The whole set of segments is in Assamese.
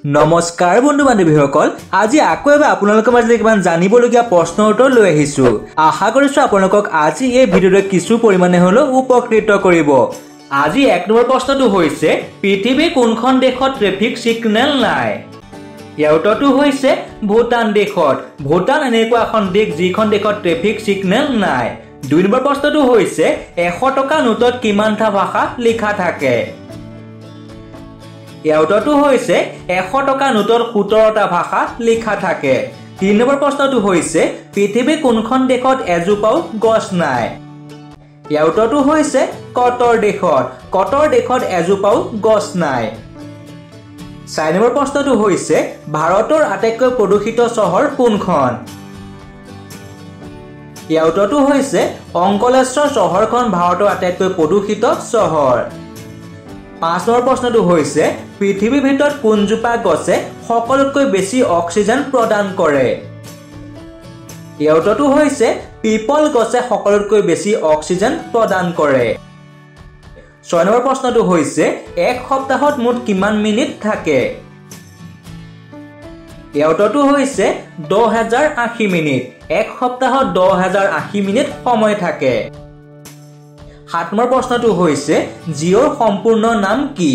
নমস্কাৰ বন্ধু বান্ধৱীসকল, আজি আকৌ এবাৰ আপোনালোকৰ মাজলৈ কিমান জানিবলগীয়া প্ৰশ্নৰ উত্তৰ লৈ আহিছোঁ। আশা কৰিছোঁ আপোনালোকক আজি এই ভিডিঅ'টোৱে কিছু পৰিমাণে হ'লেও উপকৃত কৰিব। আজি ১ নম্বৰ প্ৰশ্নটো হৈছে পৃথিৱীৰ কোনখন দেশত ট্ৰেফিক ছিগনেল নাই? ইয়াৰ উত্তৰটো হৈছে ভূটান দেশত। ভূটান এনেকুৱা এখন দেশ যিখন দেশত ট্ৰেফিক ছিগনেল নাই। ২ নম্বৰ প্ৰশ্নটো হৈছে ১০০ টকা নোটত কিমানটা ভাষা লিখা থাকে? ইয়াৰ উত্তৰটো হৈছে ১০০ টকা নোটত ১৭টা ভাষা লিখা থাকে। ৩ নম্বৰ প্ৰশ্নটো হৈছে পৃথিৱীৰ কোনখন দেশত এজোপাও গছ নাই? ইয়াৰ উত্তৰটো হৈছে কটৰ দেশত। কটৰ দেশত এজোপাও গছ নাই। ৪ নম্বৰ প্ৰশ্নটো হৈছে ভাৰতৰ আটাইতকৈ প্ৰদূষিত চহৰ কোনখন? ইয়াৰ উত্তৰটো হৈছে অংকলেশ্বৰ চহৰখন ভাৰতৰ আটাইতকৈ প্ৰদূষিত চহৰ। ৫ নম্বৰ প্ৰশ্নটো হৈছে পৃথিৱীৰ ভিতৰত কোনজোপা গছে সকলোতকৈ বেছি অক্সিজেন প্ৰদান কৰে? ইয়াৰ উত্তৰটো হৈছে পিপল গছে সকলোতকৈ বেছি অক্সিজেন প্ৰদান কৰে। ৬ নম্বৰ প্ৰশ্নটো হৈছে এক সপ্তাহত মুঠ কিমান মিনিট থাকে? ইয়াৰ উত্তৰটো হৈছে ১০০৮০ মিনিট। এক সপ্তাহত ১০০৮০ মিনিট সময় থাকে। ৭ নম্বৰ প্ৰশ্নটো হৈছে জিঅ'ৰ সম্পূৰ্ণ নাম কি?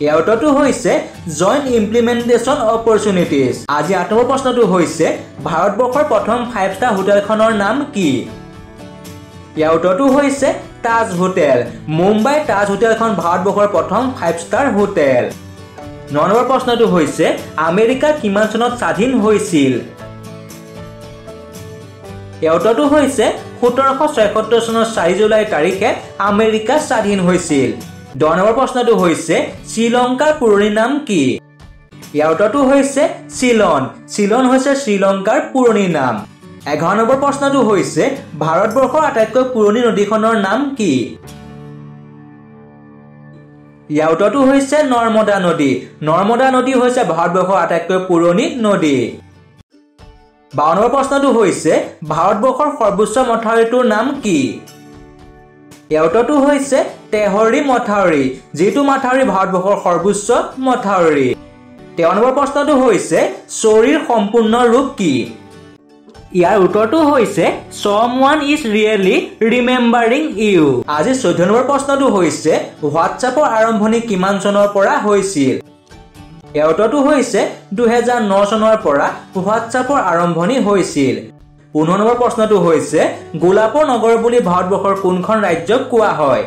ইয়াৰ উত্তৰটো হৈছে জইণ্ট ইমপ্লিমেণ্টেশ্যন অপৰচুনিটিজ। আজি ৮ নম্বৰ প্ৰশ্নটো হৈছে ভাৰতবৰ্ষৰ প্ৰথম 5 ষ্টাৰ হোটেলখনৰ নাম কি? ইয়াৰ উত্তৰটো হৈছে তাজ হোটেল। মুম্বাই তাজ হোটেলখন ভাৰতবৰ্ষৰ প্ৰথম 5 ষ্টাৰ হোটেল। ৯ নম্বৰ প্ৰশ্নটো হৈছে আমেৰিকা কিমান চনত স্বাধীন হৈছিল? ইয়াৰ উত্তৰটো হৈছে ১৭৭৬ চনৰ ৪ জুলাই তাৰিখে আমেৰিকা স্বাধীন হৈছিল। ১০ নম্বৰ প্ৰশ্নটো হৈছে শ্ৰীলংকাৰ পুৰণি নাম কি? ইয়াৰ উত্তৰটো হৈছে চিলন। চিলন হৈছে শ্ৰীলংকাৰ পুৰণি নাম। ১১ নম্বৰ প্ৰশ্নটো হৈছে ভাৰতবৰ্ষৰ আটাইতকৈ পুৰণি নদীখনৰ নাম কি? ইয়াৰ উত্তৰটো হৈছে নৰ্মদা নদী। নৰ্মদা নদী হৈছে ভাৰতবৰ্ষৰ আটাইতকৈ পুৰণি নদী। ১২ নম্বৰ প্ৰশ্নটো হৈছে ভাৰতবৰ্ষৰ সৰ্বোচ্চ মথাউৰিটোৰ নাম কি? ইয়াৰ উত্তৰটো হৈছে তেহৰী মথাউৰি, যিটো মথাউৰি ভাৰতবৰ্ষৰ সৰ্বোচ্চ মথাউৰি। ১৩ নম্বৰ প্ৰশ্নটো হৈছে চৌৰিৰ সম্পূৰ্ণ ৰূপ কি? ইয়াৰ উত্তৰটো হৈছে someone is really remembering you। আজি ১৪ নম্বৰ প্ৰশ্নটো হৈছে হোৱাটছএপৰ আৰম্ভণি কিমান চনৰ পৰা হৈছিল? ইয়াৰ উত্তৰটো হৈছে ২০০৯ চনৰ পৰা হোৱাটছএপৰ আৰম্ভণি হৈছিল। ১৫ নম্বৰ প্ৰশ্নটো হৈছে গোলাপৰ নগৰ বুলি ভাৰতবৰ্ষৰ কোনখন ৰাজ্যক কোৱা হয়?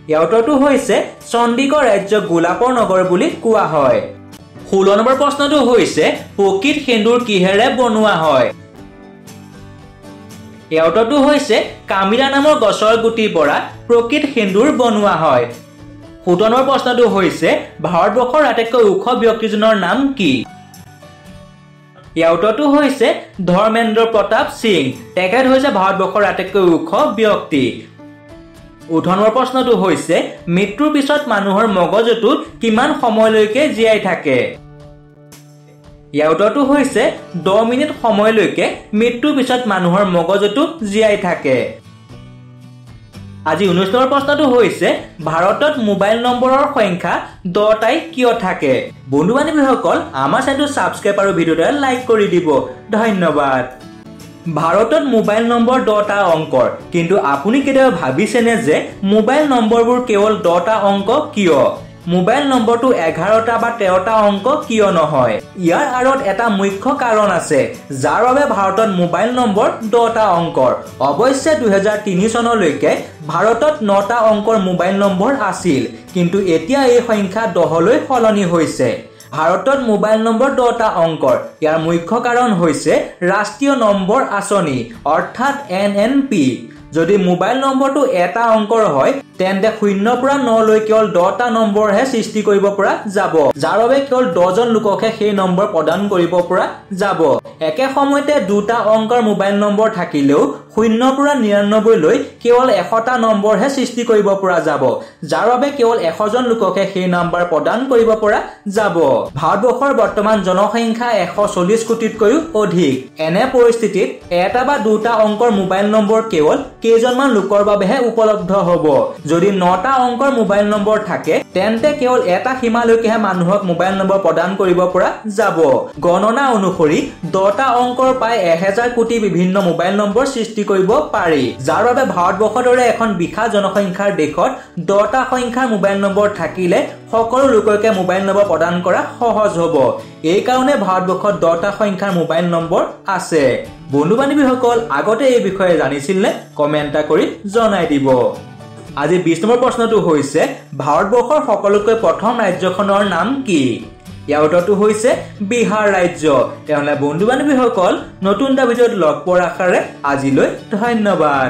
ইয়াৰ উত্তৰটো হৈছে চণ্ডীগড় ৰাজ্যক গোলাপৰ নগৰ বুলি কোৱা হয়। ১৬ নম্বৰ প্ৰশ্নটো হৈছে প্ৰকৃত সেন্দুৰ কিহেৰে বনোৱা হয়? ইয়াৰ উত্তৰটো হৈছে কামিলা নামৰ গছৰ গুটিৰ পৰা প্ৰকৃত সেন্দুৰ বনোৱা হয়। ১৭ নম্বৰ প্ৰশ্নটো হৈছে ভাৰতবৰ্ষৰ আটাইতকৈ ওখ ব্যক্তিজনৰ নাম কি? ইয়াৰ উত্তৰটো হৈছে ধৰ্মেন্দ্ৰ প্ৰতাপ সিং। তেখেত হৈছে ভাৰতবৰ্ষৰ আটাইতকৈ ওখ ব্যক্তি। ১৮ নম্বৰ প্ৰশ্নটো হৈছে মৃত্যুৰ পিছত মানুহৰ মগজুটো কিমান সময়লৈকে জীয়াই থাকে? ইয়াৰ উত্তৰটো হৈছে ১০ মিনিট সময়লৈকে মৃত্যুৰ পিছত মানুহৰ মগজুটো জীয়াই থাকে। আজি ১৯ নম্বৰ প্ৰশ্নটো হৈছে ভাৰতত মোবাইল নম্বৰৰ সংখ্যা ১০টাই কিয় থাকে? বন্ধু বান্ধৱীসকল, আমাৰ চেনেলটো ছাবস্ক্ৰাইব আৰু ভিডিঅ'টো লাইক কৰি দিব। ধন্যবাদ। ভাৰতত মোবাইল নম্বৰ ১০টা অংকৰ, কিন্তু আপুনি কেতিয়াবা ভাবিছেনে যে মোবাইল নম্বৰবোৰ কেৱল ১০টা অংক কিয়? মোবাইল নম্বৰটো ১১টা বা ১৩টা অংক কিয় নহয়? ইয়াৰ আঁৰত এটা মুখ্য কাৰণ আছে, যাৰ বাবে ভাৰতত মোবাইল নম্বৰ ১০টা অংকৰ। অৱশ্যে ২০০৩ চনলৈকে ভাৰতত ৯টা অংকৰ মোবাইল নম্বৰ আছিল, কিন্তু এতিয়া এই সংখ্যা ১০লৈ সলনি হৈছে। ভাৰতত মোবাইল নম্বৰ 10টা অংকৰ। ইয়াৰ মুখ্য কাৰণ হৈছে ৰাষ্ট্ৰীয় নম্বৰ আঁচনি অৰ্থাৎ NNP। যদি মোবাইল নম্বৰটো এটা অংকৰ হয় তেন্তে 0 পৰা 9 লৈ কেৱল 10টা নম্বৰহে সৃষ্টি কৰিব পৰা যাব, যাৰ বাবে কেৱল 10জন লোককহে সেই নম্বৰ প্ৰদান কৰিব পৰা যাব। একে সময়তে দুটা অংকৰ মোবাইল নম্বৰ থাকিলেও 0 পৰা 99 লৈ কেৱল 100টা নম্বৰহে সৃষ্টি কৰিব পৰা যাব, যাৰ বাবে কেৱল 100জন লোককহে সেই নম্বৰ প্ৰদান কৰিব পৰা যাব। ভাৰতবৰ্ষৰ বৰ্তমান জনসংখ্যা 140 কোটিতকৈও অধিক। এনে পৰিস্থিতিত এটা বা দুটা অংকৰ মোবাইল নম্বৰ কেৱল কেইজনমান লোকৰ বাবেহে উপলব্ধ হ'ব। যদি 9টা অংকৰ মোবাইল নম্বৰ থাকে তেন্তে কেৱল এটা সীমালৈকেহে মানুহক মোবাইল নম্বৰ প্ৰদান কৰিব পৰা যাব। গণনা অনুসৰি 10টা অংকৰ প্ৰায় 1000 কোটি বিভিন্ন মোবাইল নম্বৰ সৃষ্টি কৰিব পাৰি, যাৰ বাবে ভাৰতবৰ্ষৰ দৰে এখন বিশাল জনসংখ্যাৰ দেশত 10টা সংখ্যাৰ মোবাইল নম্বৰ থাকিলে সকলো লোককে মোবাইল নম্বৰ প্ৰদান কৰা সহজ হ'ব। এই কাৰণে ভাৰতবৰ্ষত 10টা সংখ্যাৰ মোবাইল নম্বৰ আছে। বন্ধু বান্ধৱীসকল, আগতে এই বিষয়ে জানিছিলনে? কমেণ্ট কৰি জনাই দিব। আজি 20 নম্বৰ প্ৰশ্নটো হৈছে ভাৰতবৰ্ষৰ সকলোতকৈ প্ৰথম ৰাজ্যখনৰ নাম কি? ইয়াৰ উত্তৰটো হৈছে বিহাৰ ৰাজ্য। তেনেহ'লে বন্ধু বান্ধৱীসকল, নতুন এটা ভিডিঅ'ত লগ পোৱাৰ আশাৰে আজিলৈ ধন্যবাদ।